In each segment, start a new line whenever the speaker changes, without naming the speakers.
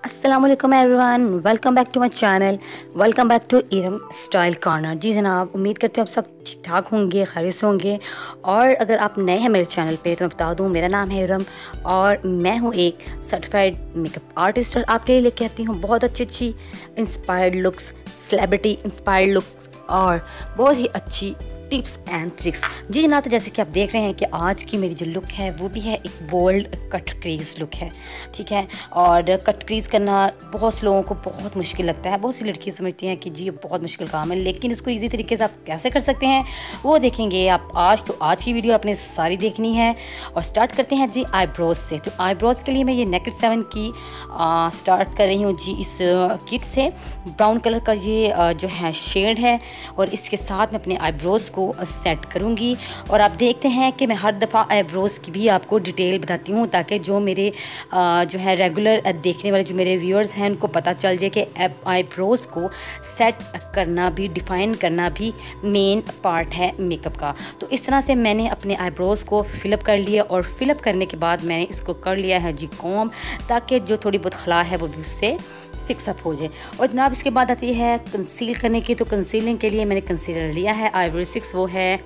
अस्सलाम वालेकुम everyone, welcome back to my channel, welcome back to Iram style corner. जी जनाब, उम्मीद करते हैं आप सब ठीक ठाक होंगे, खैरियत से होंगे। और अगर आप नए हैं मेरे चैनल पे तो मैं बता दूं, मेरा नाम है इरम और मैं हूं एक सर्टिफाइड मेकअप आर्टिस्ट और आपके लिए लेके आती हूं बहुत अच्छी inspired looks, celebrity inspired looks और बहुत ही अच्छी टिप्स एंड ट्रिक्स। जी जनाब, तो जैसे कि आप देख रहे हैं कि आज की मेरी जो लुक है वो भी है एक बोल्ड कट क्रीज लुक है, ठीक है। और कट क्रीज करना बहुत से लोगों को बहुत मुश्किल लगता है। बहुत सी लड़कियां समझती हैं कि जी ये बहुत मुश्किल काम है, लेकिन इसको इजी तरीके से आप कैसे कर सकते हैं वो देखेंगे आप आज। तो आज की वीडियो आपने सारी देखनी है और स्टार्ट करते हैं जी आईब्रोज से। तो आईब्रोज के लिए मैं ये नेकेड 7 की स्टार्ट कर रही हूँ जी इस किट से। ब्राउन कलर का ये जो है शेड है और इसके साथ मैं अपने आईब्रोज को सेट करूंगी। और आप देखते हैं कि मैं हर दफ़ा आईब्रोज़ की भी आपको डिटेल बताती हूँ ताकि जो मेरे जो है रेगुलर देखने वाले जो मेरे व्यूअर्स हैं उनको पता चल जाए कि आईब्रोज़ को सेट करना भी, डिफ़ाइन करना भी मेन पार्ट है मेकअप का। तो इस तरह से मैंने अपने आईब्रोज़ को फिलअप कर लिया और फिलअप करने के बाद मैंने इसको कर लिया है जी कॉम्ब, ताकि जो थोड़ी बहुत खला है वो भी उससे फिक्सअप हो जाए। और जनाब इसके बाद आती है कंसील करने की। तो कंसीलिंग के लिए मैंने कंसीलर लिया है आइवरी 6, वो है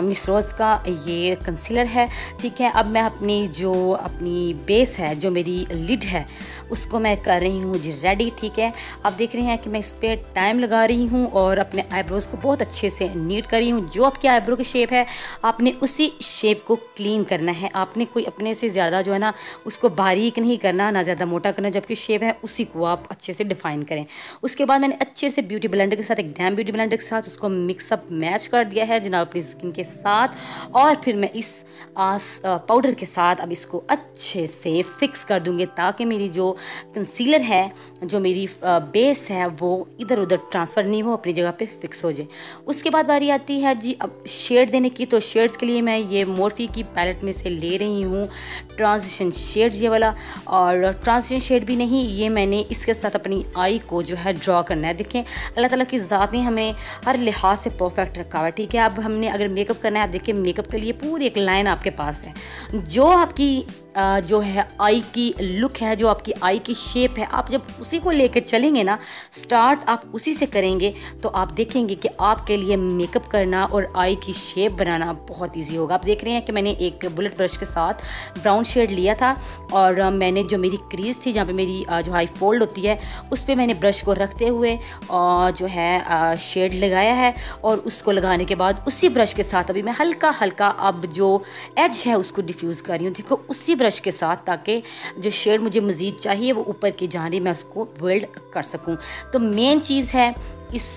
मिस रोज़ का ये कंसीलर है, ठीक है। अब मैं अपनी बेस है, जो मेरी लिड है, उसको मैं कर रही हूँ जी रेडी, ठीक है। आप देख रहे हैं कि मैं इस पर टाइम लगा रही हूँ और अपने आईब्रोज़ को बहुत अच्छे से नीट कर रही हूँ। जो आपकी आईब्रो की शेप है आपने उसी शेप को क्लीन करना है। आपने कोई अपने से ज़्यादा जो है ना उसको बारीक नहीं करना, ना ज़्यादा मोटा करना। जबकि शेप है उसी को आप अच्छे से डिफ़ाइन करें। उसके बाद मैंने अच्छे से ब्यूटी ब्लेंडर के साथ, एक डैम ब्यूटी ब्लेंडर के साथ उसको मिक्सअप मैच कर दिया है जनाब अपनी स्किन के साथ। और फिर मैं इस पाउडर के साथ अब इसको अच्छे से फिक्स कर दूंगी ताकि मेरी जो कंसीलर है, जो मेरी बेस है, वो इधर उधर ट्रांसफ़र नहीं हो, अपनी जगह पे फिक्स हो जाए। उसके बाद बारी आती है जी अब शेड देने की। तो शेड्स के लिए मैं ये मोर्फी की पैलेट में से ले रही हूँ ट्रांजिशन शेड ये वाला। और ट्रांजिशन शेड भी नहीं, ये मैंने इसके साथ अपनी आई को जो है ड्रॉ करना है। देखें अल्लाह ताला की ज़ात ने हमें हर लिहाज से परफेक्ट रखा हुआ है, ठीक है। अब हमने अगर मेकअप करना है, आप देखिए मेकअप के लिए पूरी एक लाइन आपके पास है। जो आपकी जो है आई की लुक है, जो आपकी आई की शेप है, आप जब उसी को लेकर चलेंगे ना, स्टार्ट आप उसी से करेंगे, तो आप देखेंगे कि आपके लिए मेकअप करना और आई की शेप बनाना बहुत इजी होगा। आप देख रहे हैं कि मैंने एक बुलेट ब्रश के साथ ब्राउन शेड लिया था और मैंने जो मेरी क्रीज थी, जहाँ पे मेरी जो हाई फोल्ड होती है, उस पर मैंने ब्रश को रखते हुए जो है शेड लगाया है। और उसको लगाने के बाद उसी ब्रश के साथ अभी मैं हल्का हल्का अब जो एज है उसको डिफ्यूज़ कर रही हूँ। देखो उसी ब्रश के साथ, ताकि जो शेड मुझे मज़ीद चाहिए वो ऊपर की जानिब मैं उसको बिल्ड कर सकूं। तो मेन चीज़ है इस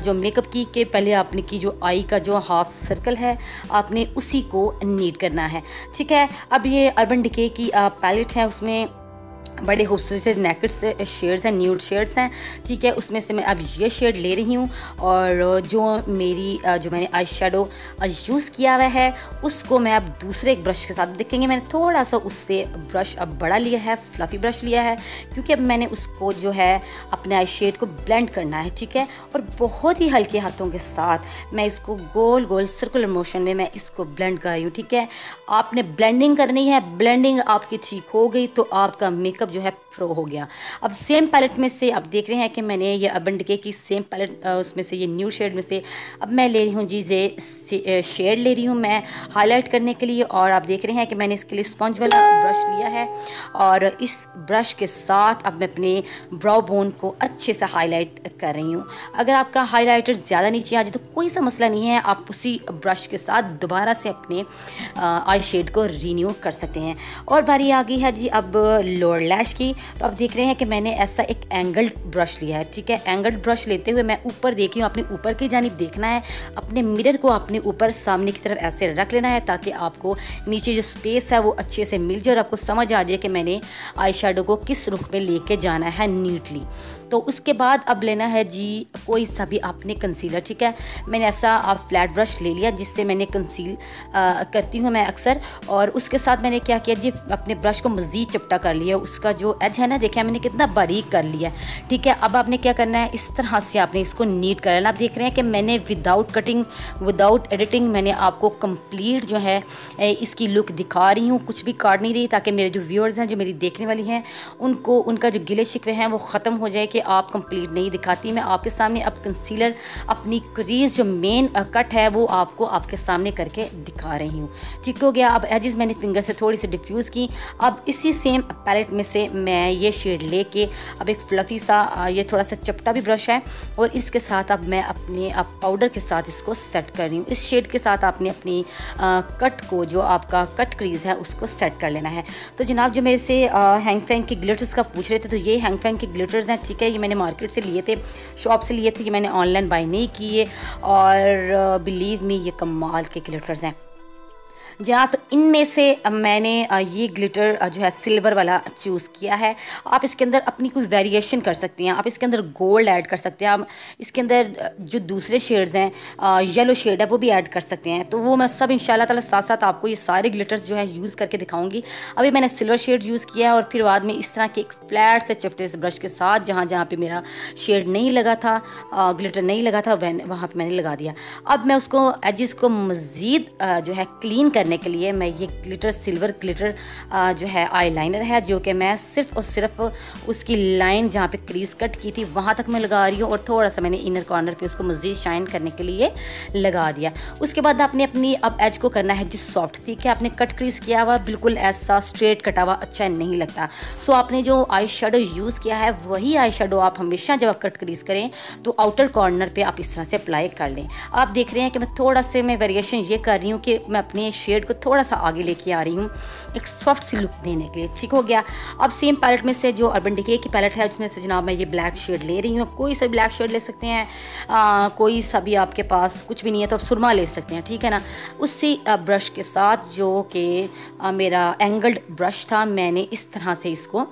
जो मेकअप की के पहले आपने की जो आई का जो हाफ सर्कल है आपने उसी को नीट करना है, ठीक है। अब ये अर्बन डिके की पैलेट है, उसमें बड़े खूबसूरत से नेकेड से शेड्स हैं, न्यूड शेड्स हैं, ठीक है। उसमें से मैं अब ये शेड ले रही हूँ और जो मैंने आई शेडो यूज़ किया हुआ है उसको मैं अब दूसरे एक ब्रश के साथ, देखेंगे मैंने थोड़ा सा उससे ब्रश अब बड़ा लिया है, फ्लफ़ी ब्रश लिया है, क्योंकि अब मैंने उसको जो है अपने आई शेड को ब्लेंड करना है, ठीक है। और बहुत ही हल्के हाथों के साथ मैं इसको गोल गोल सर्कुलर मोशन में मैं इसको ब्लेंड कर रही हूँ, ठीक है। आपने ब्लेंडिंग करनी है, ब्लेंडिंग आपकी ठीक हो गई तो आपका मेकअप जो है प्रो हो गया। अब सेम पैलेट में से आप देख रहे हैं कि मैंने ये अर्बन डिके की सेम पैलेट उसमें से ये न्यू शेड में से अब मैं ले रही हूँ जी ये शेड ले रही हूँ मैं हाईलाइट करने के लिए। और आप देख रहे हैं कि मैंने इसके लिए स्पंज वाला ब्रश लिया है और इस ब्रश के साथ अब मैं अपने ब्राउ बोन को अच्छे से हाईलाइट कर रही हूँ। अगर आपका हाईलाइटर ज़्यादा नीचे आ जाए तो कोई सा मसला नहीं है, आप उसी ब्रश के साथ दोबारा से अपने आई शेड को रीन्यू कर सकते हैं। और बारी आ गई है जी अब लोअर लैश की। तो आप देख रहे हैं कि मैंने ऐसा एक एंगल्ड ब्रश लिया है, ठीक है। एंगल्ड ब्रश लेते हुए मैं ऊपर देख रही हूँ, अपने ऊपर की जानिब देखना है, अपने मिरर को अपने ऊपर सामने की तरफ ऐसे रख लेना है ताकि आपको नीचे जो स्पेस है वो अच्छे से मिल जाए और आपको समझ आ जाए कि मैंने आई शेडो को किस रुख में लेके जाना है नीटली। तो उसके बाद अब लेना है जी कोई सा भी आपने कंसीलर, ठीक है। मैंने ऐसा आप फ्लैट ब्रश ले लिया जिससे मैंने कंसील करती हूँ मैं अक्सर, और उसके साथ मैंने क्या किया जी, अपने ब्रश को मज़ीद चपटा कर लिया। उसका जो एज है ना, देखिए मैंने कितना बारीक कर लिया, ठीक है। अब आपने क्या करना है, इस तरह से आपने इसको नीट कर लेना। आप देख रहे हैं कि मैंने विदाउट कटिंग, विदाउट एडिटिंग मैंने आपको कंप्लीट जो है इसकी लुक दिखा रही हूँ, कुछ भी काट नहीं रही, ताकि मेरे जो व्यूअर्स हैं, जो मेरी देखने वाली हैं, उनको उनका जो गिले शिकवे हैं वो ख़त्म हो जाए कि आप कंप्लीट नहीं दिखाती। मैं आपके सामने अब कंसीलर अपनी क्रीज जो मेन कट है वो आपको आपके सामने करके दिखा रही हूँ, ठीक हो गया। अब एजेस मैंने फिंगर से थोड़ी सी डिफ्यूज़ की। अब इसी सेम पैलेट में से मैं ये शेड लेके अब एक फ्लफ़ी सा ये थोड़ा सा चपटा भी ब्रश है, और इसके साथ अब मैं अपने पाउडर के साथ इसको सेट कर रही हूँ। इस शेड के साथ आपने अपनी कट को, जो आपका कट क्रीज है, उसको सेट कर लेना है। तो जनाब जो मेरे से हैंग फैंग के ग्लिटर्स का पूछ रहे थे, तो ये हैंग फैंग के ग्लिटर्स हैं, ठीक है। ये मैंने मार्केट से लिए थे, शॉप से लिए थे, ये मैंने ऑनलाइन बाय नहीं किए, और बिलीव मी ये कमाल के ग्लिटर्स हैं जनाब। तो इनमें से मैंने ये ग्लिटर जो है सिल्वर वाला चूज़ किया है। आप इसके अंदर अपनी कोई वेरिएशन कर सकती हैं, आप इसके अंदर गोल्ड ऐड कर सकते हैं, आप इसके अंदर जो दूसरे शेड्स हैं, येलो शेड है, वो भी ऐड कर सकते हैं। तो वो मैं सब इंशाल्लाह ताला साथ साथ आपको ये सारे ग्लिटर्स जो है यूज़ करके दिखाऊंगी। अभी मैंने सिल्वर शेड यूज़ किया है, और फिर बाद में इस तरह के एक फ्लैट से चपटे से ब्रश के साथ जहाँ जहाँ पे मेरा शेड नहीं लगा था, ग्लिटर नहीं लगा था, वहाँ पर मैंने लगा दिया। अब मैं उसको एजिस को मज़ीद जो है क्लीन करने के लिए मैं ये ग्लिटर, सिल्वर ग्लिटर जो है आईलाइनर है, जो कि मैं सिर्फ और सिर्फ उसकी लाइन जहाँ पे क्रीज कट की थी वहाँ तक मैं लगा रही हूँ, और थोड़ा सा मैंने इनर कॉर्नर पे उसको मज़ीद शाइन करने के लिए लगा दिया। उसके बाद आपने अपनी अब एज को करना है जिस सॉफ्ट, ठीक है। आपने कट क्रीज किया हुआ बिल्कुल ऐसा स्ट्रेट कटा हुआ अच्छा नहीं लगता। सो आपने जो आई शेडो यूज़ किया है वही आई शेडो आप हमेशा जब आप कट क्रीज करें तो आउटर कॉर्नर पर आप इस तरह से अप्लाई कर लें। आप देख रहे हैं कि मैं थोड़ा से मैं वेरिएशन ये कर रही हूँ कि मैं अपने शेड को थोड़ा सा आगे लेके आ रही हूँ एक सॉफ्ट सी लुक देने के लिए, ठीक हो गया। अब सेम पैलेट में से जो अर्बन डिके की पैलेट है उसमें से जनाब मैं ये ब्लैक शेड ले रही हूँ। कोई सा ब्लैक शेड ले सकते हैं, कोई सा भी आपके पास कुछ भी नहीं है तो आप सुरमा ले सकते हैं, ठीक है ना। उसी ब्रश के साथ जो कि मेरा एंगल्ड ब्रश था, मैंने इस तरह से इसको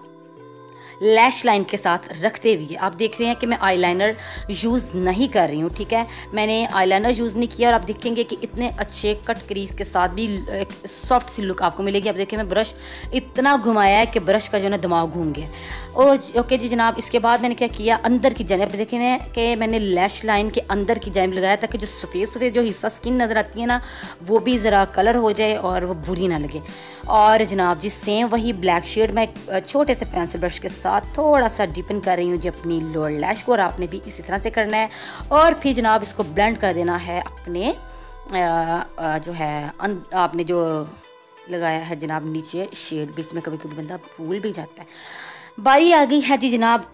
लैश लाइन के साथ रखते हुए, आप देख रहे हैं कि मैं आईलाइनर यूज़ नहीं कर रही हूँ, ठीक है। मैंने आईलाइनर यूज़ नहीं किया, और आप देखेंगे कि इतने अच्छे कट क्रीज के साथ भी एक सॉफ्ट सी लुक आपको मिलेगी। आप देखिए मैं ब्रश इतना घुमाया है कि ब्रश का जो है दिमाग घूम गया। और ओके जी जनाब, इसके बाद मैंने क्या किया, अंदर की जानिब देखें कि मैंने लैश लाइन के अंदर की जानिब लगाया, ताकि जो सफ़ेद सफ़ेद जो हिस्सा स्किन नज़र आती है ना, वो भी ज़रा कलर हो जाए और वो बुरी ना लगे। और जनाब जी सेम वही ब्लैक शेड मैं छोटे से पेंसिल ब्रश के साथ थोड़ा सा डिपन कर रही हूँ जी अपनी लोअर लैश को, और आपने भी इसी तरह से करना है। और फिर जनाब इसको ब्लेंड कर देना है अपने जो है आपने जो लगाया है जनाब नीचे शेड, बीच में कभी कभी बंदा भूल भी जाता है। बारी आ गई है जी जनाब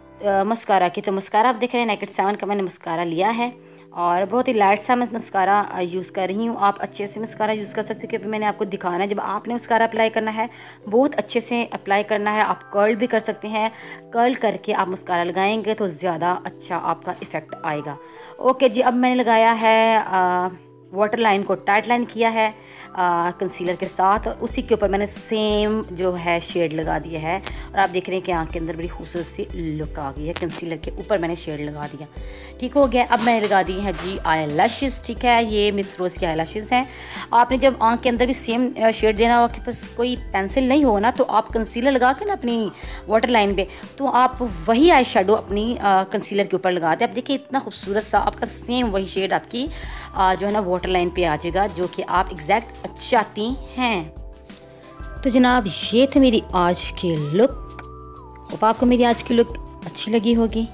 मस्कारा की। तो मस्कारा आप देख रहे हैं नेकेड 7 का मैंने मस्कारा लिया है, और बहुत ही लाइट सा मैं मस्कारा यूज़ कर रही हूँ। आप अच्छे से मस्कारा यूज़ कर सकते हैं, क्योंकि मैंने आपको दिखाना है जब आपने मस्कारा अप्लाई करना है बहुत अच्छे से अप्लाई करना है। आप कर्ल भी कर सकते हैं, कर्ल करके आप मस्कारा लगाएंगे तो ज़्यादा अच्छा आपका इफ़ेक्ट आएगा। ओके जी, अब मैंने लगाया है वाटर लाइन को टाइट लाइन किया है कंसीलर के साथ, उसी के ऊपर मैंने सेम जो है शेड लगा दिया है, और आप देख रहे हैं कि आँख के अंदर बड़ी खूबसूरत सी लुक आ गई है। कंसीलर के ऊपर मैंने शेड लगा दिया, ठीक हो गया। अब मैंने लगा दी है जी आई लैशेज़, ठीक है। ये मिस रोज़ की आई लैशेज़ हैं। आपने जब आँख के अंदर भी सेम शेड देना हो, आपके पास कोई पेंसिल नहीं हो ना, तो आप कंसीलर लगा के ना अपनी वाटर लाइन पे, तो आप वही आई शेडो अपनी कंसीलर के ऊपर लगा दें। आप देखिए इतना खूबसूरत सा आपका सेम वही शेड आपकी जो है ना वाटर लाइन पे आ जाएगा, जो कि आप एग्जैक्ट चाहती हैं। तो जनाब ये थे मेरी आज की लुक। होप आपको मेरी आज की लुक अच्छी लगी होगी।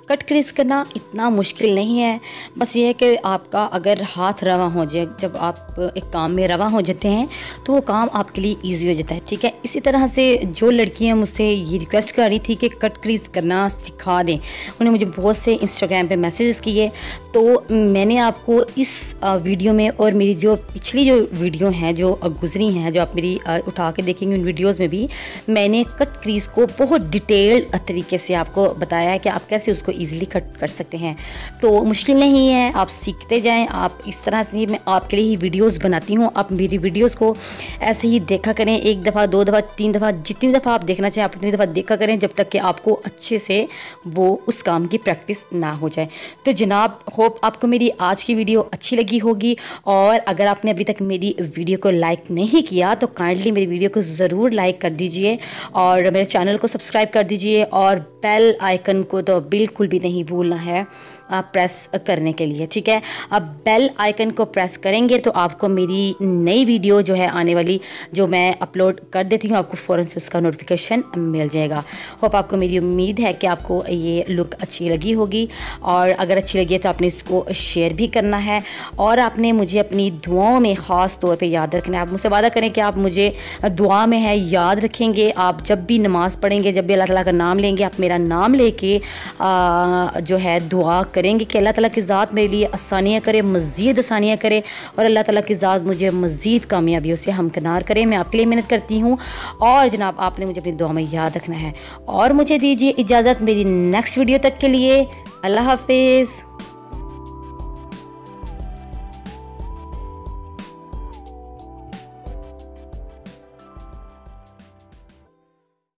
कट क्रीज करना इतना मुश्किल नहीं है, बस ये है कि आपका अगर हाथ रवा हो जाए, जब आप एक काम में रवा हो जाते हैं तो वो काम आपके लिए इजी हो जाता है, ठीक है। इसी तरह से जो लड़कियां मुझसे ये रिक्वेस्ट कर रही थी कि कट क्रीज करना सिखा दें, उन्होंने मुझे बहुत से इंस्टाग्राम पे मैसेजेस किए, तो मैंने आपको इस वीडियो में और मेरी जो पिछली जो वीडियो हैं जो गुजरी हैं, जो आप मेरी उठा के देखेंगे उन वीडियोज़ में भी मैंने कट क्रीज को बहुत डिटेल तरीके से आपको बताया है कि आप कैसे उसको इसको ईज़िली कट कर सकते हैं। तो मुश्किल नहीं है, आप सीखते जाएँ। आप इस तरह से मैं आपके लिए ही वीडियोज़ बनाती हूँ, आप मेरी वीडियोज़ को ऐसे ही देखा करें, 1 दफ़ा 2 दफ़ा 3 दफ़ा, जितनी दफ़ा आप देखना चाहें आप उतनी दफ़ा देखा करें, जब तक कि आपको अच्छे से वो उस काम की प्रैक्टिस ना हो जाए। तो जनाब, होप आपको मेरी आज की वीडियो अच्छी लगी होगी, और अगर आपने अभी तक मेरी वीडियो को लाइक नहीं किया तो काइंडली मेरी वीडियो को ज़रूर लाइक कर दीजिए और मेरे चैनल को सब्सक्राइब कर दीजिए, और बेल आइकन को तो बिल्कुल भी नहीं भूलना है प्रेस करने के लिए, ठीक है। अब बेल आइकन को प्रेस करेंगे तो आपको मेरी नई वीडियो जो है आने वाली, जो मैं अपलोड कर देती हूँ, आपको फ़ौरन से उसका नोटिफिकेशन मिल जाएगा। होप आपको मेरी उम्मीद है कि आपको ये लुक अच्छी लगी होगी, और अगर अच्छी लगी है तो आपने इसको शेयर भी करना है, और आपने मुझे अपनी दुआओं में ख़ास तौर पे याद रखना है। आप मुझसे वादा करें कि आप मुझे दुआ में है याद रखेंगे। आप जब भी नमाज़ पढ़ेंगे, जब भी अल्लाह ताला का नाम लेंगे, आप मेरा नाम लेके जो है दुआ करेंगे कि अल्लाह ताला की ज़ात मेरे लिए आसानियाँ करे, मज़ीद आसानियाँ करे, और अल्लाह ताला की ज़ात मुझे मज़ीद कामयाबियों से हमकिनार करे। मैं आपके लिए मेहनत करती हूँ, और जनाब आपने मुझे अपनी दुआ में याद रखना है। और मुझे दीजिए इजाज़त मेरी नेक्स्ट वीडियो तक के लिए। अल्लाह हाफिज़।